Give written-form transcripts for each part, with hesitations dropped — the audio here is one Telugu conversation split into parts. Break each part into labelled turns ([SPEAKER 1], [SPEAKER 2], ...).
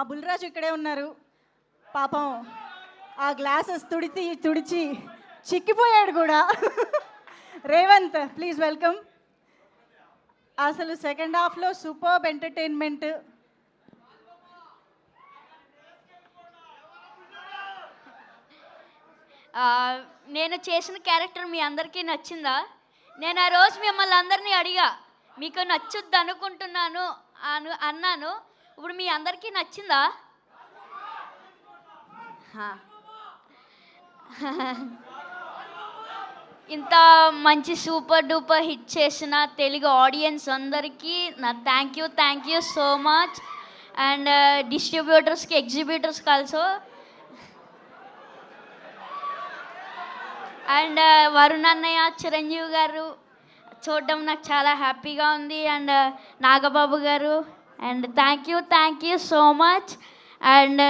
[SPEAKER 1] మా బుల్రాజు ఇక్కడే ఉన్నారు. పాపం ఆ గ్లాసెస్ తుడిచి చిక్కిపోయాడు కూడా. Revanth please welcome. అసలు సెకండ్ హాఫ్లో సూపర్బ్ ఎంటర్టైన్మెంట్.
[SPEAKER 2] నేను చేసిన క్యారెక్టర్ మీ అందరికీ నచ్చిందా? నేను ఆ రోజు మిమ్మల్ని అందరినీ అడిగా, మీకు నచ్చుద్ది అనుకుంటున్నాను అన్నాను. ఇప్పుడు మీ అందరికీ నచ్చిందా? ఇంత మంచి సూపర్ డూపర్ హిట్ చేసిన తెలుగు ఆడియన్స్ అందరికీ నా thank you so much. And డిస్ట్రిబ్యూటర్స్కి, ఎగ్జిబ్యూటర్స్కి ఆల్సో. అండ్ వరుణ్ అన్నయ్య, చిరంజీవి గారు చూడడం నాకు చాలా హ్యాపీగా ఉంది. అండ్ నాగబాబు గారు, and thank you so much. And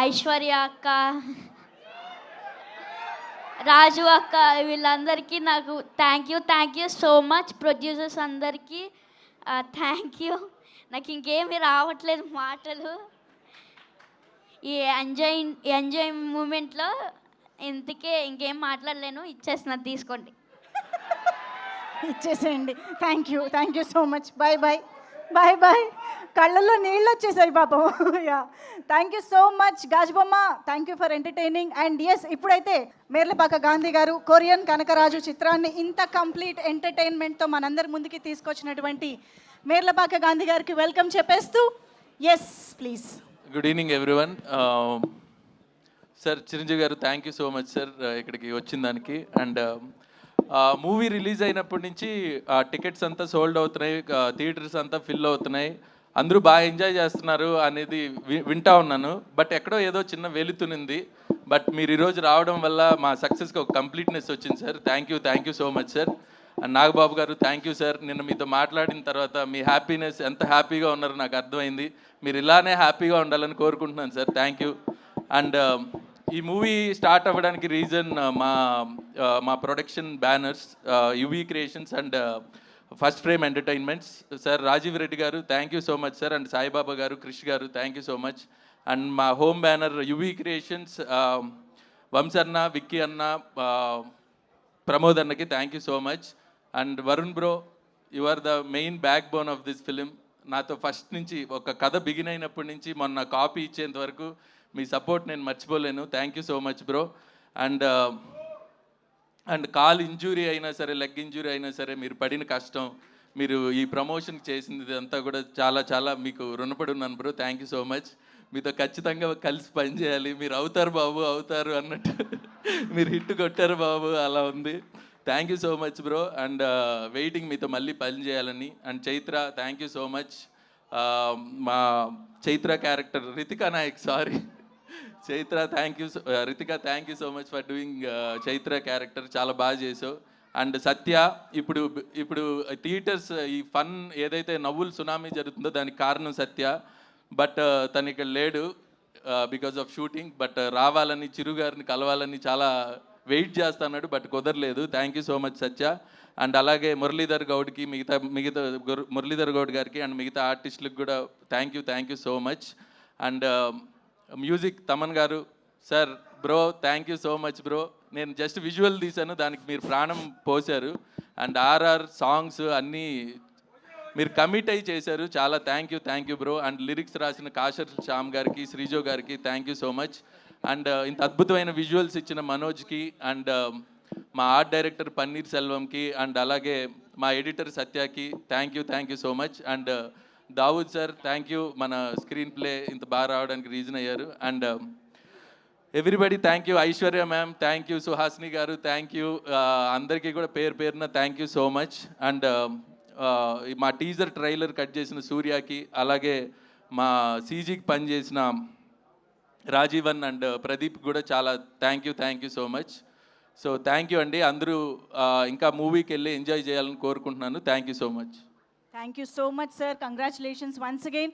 [SPEAKER 2] Aishwarya అక్క, రాజు అక్క, వీళ్ళందరికీ నాకు thank you so much. Producers అందరికీ థ్యాంక్ యూ. నాకు ఇంకేమీ రావట్లేదు మాటలు. ఈ ఎంజాయ్ మూమెంట్లో ఇంకేం మాట్లాడలేను. ఇచ్చేసిన, తీసుకోండి.
[SPEAKER 1] ఇచ్చేసేయండి. Thank you so much. Bye. కళ్ళల్లో నీళ్ళు వచ్చేసాయి పాపం. Yeah, thank you so much గాజుబొమ్మ. Thank you for entertaining. And yes, ఇప్పుడైతే మేర్లపాక గాంధీ గారు కొరియన్ కనకరాజు చిత్రాన్ని ఇంత కంప్లీట్ ఎంటర్టైన్మెంట్తో మనందరి ముందుకి తీసుకొచ్చినటువంటి మేర్లపాక గాంధీ గారికి వెల్కమ్ చెప్పేస్తూ, yes please.
[SPEAKER 3] Good evening everyone. Sir Chiranjeevi garu thank you so much sir ఇక్కడికి వచ్చిన దానికి. అండ్ మూవీ రిలీజ్ అయినప్పటి నుంచి టికెట్స్ అంతా సోల్డ్ అవుతున్నాయి, థియేటర్స్ అంతా ఫిల్ అవుతున్నాయి, అందరూ బాగా ఎంజాయ్ చేస్తున్నారు అనేది వింటా ఉన్నాను. బట్ ఎక్కడో ఏదో చిన్న వెలుతునింది. బట్ మీరు ఈరోజు రావడం వల్ల మా సక్సెస్కి ఒక కంప్లీట్నెస్ వచ్చింది sir. Thank you so much sir. And Nagababu గారు థ్యాంక్ యూ సార్. నిన్న మీతో మాట్లాడిన తర్వాత మీ హ్యాపీనెస్, ఎంత హ్యాపీగా ఉన్నారో నాకు అర్థమైంది. మీరు ఇలానే హ్యాపీగా ఉండాలని కోరుకుంటున్నాను సార్. Thank you. అండ్ ఈ మూవీ స్టార్ట్ అవ్వడానికి రీజన్ మా production banners UV creations and first frame entertainments. Sir Rajeev Reddy garu thank you so much sir. And Saibaba garu, Krish garu thank you so much. And మా హోమ్ బ్యానర్ యువీ క్రియేషన్స్, వంశన్న, విక్కీ అన్న, ప్రమోద్ అన్నకి thank you so much. And Varun bro, you are the main backbone of this film. నాతో ఫస్ట్ నుంచి ఒక కథ బిగిన్ అయినప్పటి నుంచి మొన్న కాపీ ఇచ్చేంత వరకు మీ సపోర్ట్ నేను మర్చిపోలేను. Thank you so much bro. And call injury అయినా సరే, లెగ్ ఇంజూరీ అయినా సరే, మీరు పడిన కష్టం, మీరు ఈ ప్రమోషన్ చేసింది ఇదంతా కూడా చాలా మీకు రుణపడి ఉన్నాను bro. Thank you so much. మీతో ఖచ్చితంగా కలిసి పనిచేయాలి. మీరు అవుతారు బాబు, అవుతారు అన్నట్టు మీరు హిట్ కొట్టారు బాబు, అలా ఉంది. Thank you so much bro. And waiting మీతో మళ్ళీ పని చేయాలని. And Chaitra thank you so much. మా Chaitra character Ritika Nayak, sorry Chaitra, Ritika thank you so much for doing Chaitra character, చాలా బాగా చేసావు. అండ్ సత్య, ఇప్పుడు థియేటర్స్ ఈ ఫన్ ఏదైతే నవ్వులు సునామీ జరుగుతుందో దానికి కారణం సత్య. బట్ తను ఇక్కడ లేడు బికాజ్ ఆఫ్ షూటింగ్. బట్ రావాలని, చిరు గారిని కలవాలని చాలా వెయిట్ చేస్తున్నాడు, బట్ కుదరలేదు. Thank you so much Satya. And అలాగే మురళీధర్ గౌడ్కి, మిగతా మురళీధర్ గౌడ్ గారికి అండ్ మిగతా ఆర్టిస్టులకు కూడా thank you so much. And music Thaman garu sir, bro thank you so much bro. నేను జస్ట్ విజువల్ తీశాను, దానికి మీరు ప్రాణం పోశారు. అండ్ ఆర్ఆర్ సాంగ్స్ అన్నీ మీరు కమిట్ అయ్యి చేశారు, చాలా thank you bro. And lyrics రాసిన కాషర్ శ్యామ్ గారికి, శ్రీజో గారికి thank you so much. And ఇంత అద్భుతమైన విజువల్స్ ఇచ్చిన మనోజ్కి, అండ్ మా ఆర్ట్ డైరెక్టర్ పన్నీర్ సెల్వంకి, అండ్ అలాగే మా ఎడిటర్ సత్యకి thank you so much. And Dawood sir thank you, మన స్క్రీన్ ప్లే ఇంత బాగా రావడానికి రీజన్ అయ్యారు. And everybody thank you. Aishwarya ma'am thank you, Suhasini garu thank you, అందరికీ కూడా పేరున thank you so much. And మా టీజర్ ట్రైలర్ కట్ చేసిన సూర్యకి, అలాగే మా సీజీకి పనిచేసిన రాజీవన్ అండ్ ప్రదీప్ కూడా చాలా thank you so much. So thank you అండి. అందరూ ఇంకా మూవీకి వెళ్ళి ఎంజాయ్ చేయాలని కోరుకుంటున్నాను. Thank you so much.
[SPEAKER 1] Thank you so much sir. Congratulations once again.